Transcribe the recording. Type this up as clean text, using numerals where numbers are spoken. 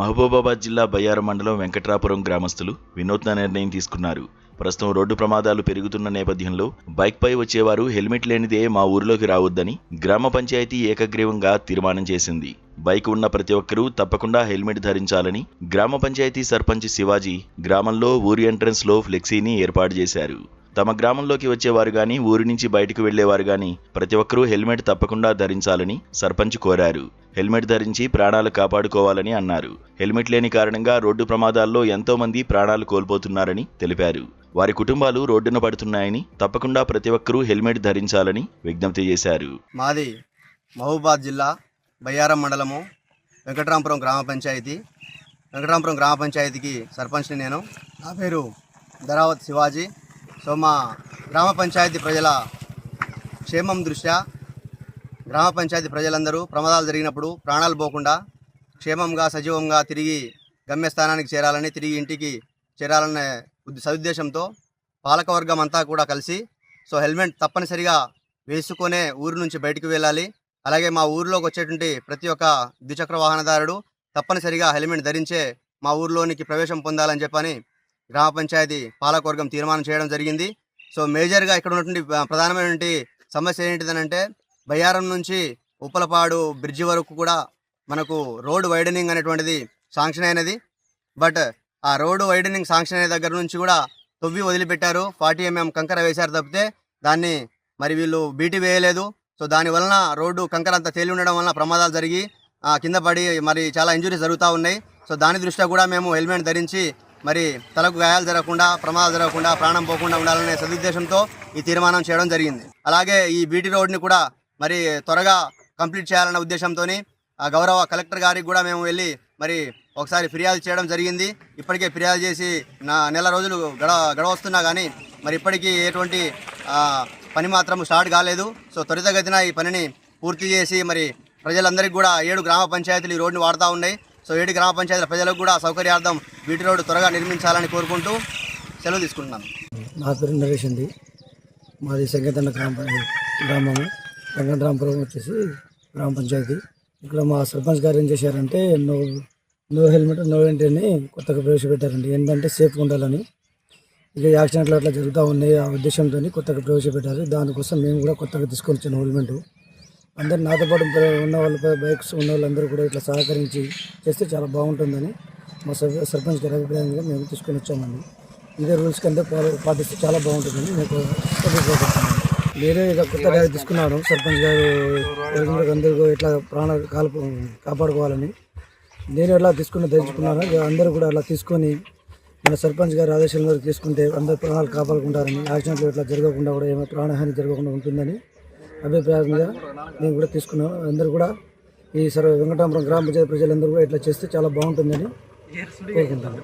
మహబూబాబాద్ జిల్లా బయ్యారం మండలం వెంకట్రాపురం గ్రామస్తులు వినూత్న నిర్ణయం తీసుకున్నారు. ప్రస్తుతం రోడ్డు ప్రమాదాలు పెరుగుతున్న నేపథ్యంలో బైక్పై వచ్చేవారు హెల్మెట్ లేనిదే మా ఊరిలోకి రావద్దని గ్రామ పంచాయతీ ఏకగ్రీవంగా తీర్మానం చేసింది. బైక్ ఉన్న ప్రతి ఒక్కరూ తప్పకుండా హెల్మెట్ ధరించాలని గ్రామ పంచాయతీ సర్పంచ్ శివాజీ గ్రామంలో ఊరి ఎంట్రన్స్ లో ఫ్లెక్సీని ఏర్పాటు చేశారు. తమ గ్రామంలోకి వచ్చేవారు గాని ఊరి నుంచి బయటకు వెళ్లేవారు గాని ప్రతి ఒక్కరూ హెల్మెట్ తప్పకుండా ధరించాలని సర్పంచ్ కోరారు. హెల్మెట్ ధరించి ప్రాణాలు కాపాడుకోవాలని అన్నారు. హెల్మెట్ లేని కారణంగా రోడ్డు ప్రమాదాల్లో ఎంతో మంది ప్రాణాలు కోల్పోతున్నారని తెలిపారు. వారి కుటుంబాలు రోడ్డున పడుతున్నాయని తప్పకుండా ప్రతి ఒక్కరూ హెల్మెట్ ధరించాలని విజ్ఞప్తి చేశారు. మాది మహబూబాబాద్ జిల్లా బయ్యారం మండలము వెంకట్రాంపురం గ్రామ పంచాయతీ. వెంకట్రాంపురం గ్రామ పంచాయతీకి సర్పంచ్ని నేను. నా పేరు ధరావత్ శివాజీ. సో మా గ్రామ పంచాయతీ ప్రజల క్షేమం దృష్ట్యా గ్రామ పంచాయతీ ప్రజలందరూ ప్రమాదాలు జరిగినప్పుడు ప్రాణాలు పోకుండా క్షేమంగా సజీవంగా తిరిగి గమ్యస్థానానికి చేరాలని, తిరిగి ఇంటికి చేరాలనే సదుద్దేశంతో పాలకవర్గం అంతా కూడా కలిసి హెల్మెట్ తప్పనిసరిగా వేసుకొనే ఊరు నుంచి బయటికి వెళ్ళాలి. అలాగే మా ఊరిలోకి వచ్చేటువంటి ప్రతి ఒక్క ద్విచక్ర వాహనదారుడు తప్పనిసరిగా హెల్మెట్ ధరించే మా ఊరిలోనికి ప్రవేశం పొందాలని చెప్పని గ్రామ పంచాయతీ పాలకవర్గం తీర్మానం చేయడం జరిగింది. మేజర్గా ఇక్కడ ఉన్నటువంటి ప్రధానమైనటువంటి సమస్య ఏంటిదనంటే బయ్యారం నుంచి ఉప్పలపాడు బ్రిడ్జి వరకు కూడా మనకు రోడ్ వైడనింగ్ అనేటువంటిది శాంక్షన్ అయినది. బట్ ఆ రోడ్డు వైడనింగ్ శాంక్షన్ అయిన దగ్గర నుంచి కూడా తవ్వి వదిలిపెట్టారు. 40 mm కంకర వేశారు తప్పితే దాన్ని మరి వీళ్ళు బీటీ వేయలేదు. దాని వలన రోడ్డు కంకర అంతా తేలి ఉండడం వలన ప్రమాదాలు జరిగి కింద పడి మరి చాలా ఇంజురీస్ జరుగుతూ ఉన్నాయి. దాని దృష్ట్యా కూడా మేము హెల్మెట్ ధరించి మరి తలకు గాయాలు జరగకుండా, ప్రమాదాలు జరగకుండా, ప్రాణం పోకుండా ఉండాలనే సదుద్దేశంతో ఈ తీర్మానం చేయడం జరిగింది. అలాగే ఈ బీటీ రోడ్ని కూడా మరి త్వరగా కంప్లీట్ చేయాలన్న ఉద్దేశంతో గౌరవ కలెక్టర్ గారికి కూడా మేము వెళ్ళి మరి ఒకసారి ఫిర్యాదు చేయడం జరిగింది. ఇప్పటికే ఫిర్యాదు చేసి నెల రోజులు గడవస్తున్నా కానీ మరి ఇప్పటికీ ఎటువంటి పని మాత్రం స్టార్ట్ కాలేదు. త్వరితగతిన ఈ పనిని పూర్తి చేసి మరి ప్రజలందరికీ కూడా 7 గ్రామ పంచాయతీలు ఈ రోడ్ని వాడుతూ ఉన్నాయి. 7 గ్రామ పంచాయతీల ప్రజలకు కూడా సౌకర్యార్థం బీటీ రోడ్డు త్వరగా నిర్మించాలని కోరుకుంటూ సెలవు తీసుకుంటున్నాను. నా పేరు నరేష్ అండి. మాది సంకేతన్న గ్రామము, వెంకట్రాంపురం వచ్చేసి గ్రామ పంచాయతీ. ఇక్కడ మా సర్పంచ్ గారు ఏం చేశారంటే నో హెల్మెట్ నో ఎంట్రీ అని కొత్తగా ప్రవేశపెట్టారండి. ఏంటంటే సేఫ్గా ఉండాలని. ఇక యాక్సిడెంట్లు అట్లా జరుగుతూ ఉన్నాయి. ఆ ఉద్దేశంతో కొత్తగా ప్రవేశపెట్టారు. దానికోసం మేము కూడా కొత్తగా తీసుకొని వచ్చాను హెల్మెట్. అందరు నాతో పాటు ఉన్న వాళ్ళపై బైక్స్ ఉన్న వాళ్ళందరూ కూడా ఇట్లా సహకరించి చేస్తే చాలా బాగుంటుందని మా సర్పంచ్ గారి అభిప్రాయంగా మేము తీసుకొని వచ్చామండి. ఇదే రూల్స్ కింద పాటిస్తే చాలా బాగుంటుందని మీకు అభిప్రాయపడుతున్నాను. మీరే ఇక కొత్తగా తీసుకున్నాను సర్పంచ్ గారు అందరూ ఇట్లా ప్రాణాలు కాపాడుకోవాలని. నేను ఎలా ధరించుకున్నాను. అందరూ కూడా అలా తీసుకొని మన సర్పంచ్ గారి ఆదేశాల మేరకు తీసుకుంటే అందరు ప్రాణాలు కాపాడుకుంటారని, యాక్సిడెంట్లు ఇట్లా జరగకుండా కూడా ఏమైనా ప్రాణహాని జరగకుండా ఉంటుందని అభిప్రాయంగా నేను కూడా తీసుకున్నాను. అందరూ కూడా ఈ వెంకటాపురం గ్రామ పంచాయతీ ప్రజలందరూ కూడా ఇట్లా చేస్తే చాలా బాగుంటుందని కోరుకుంటాను.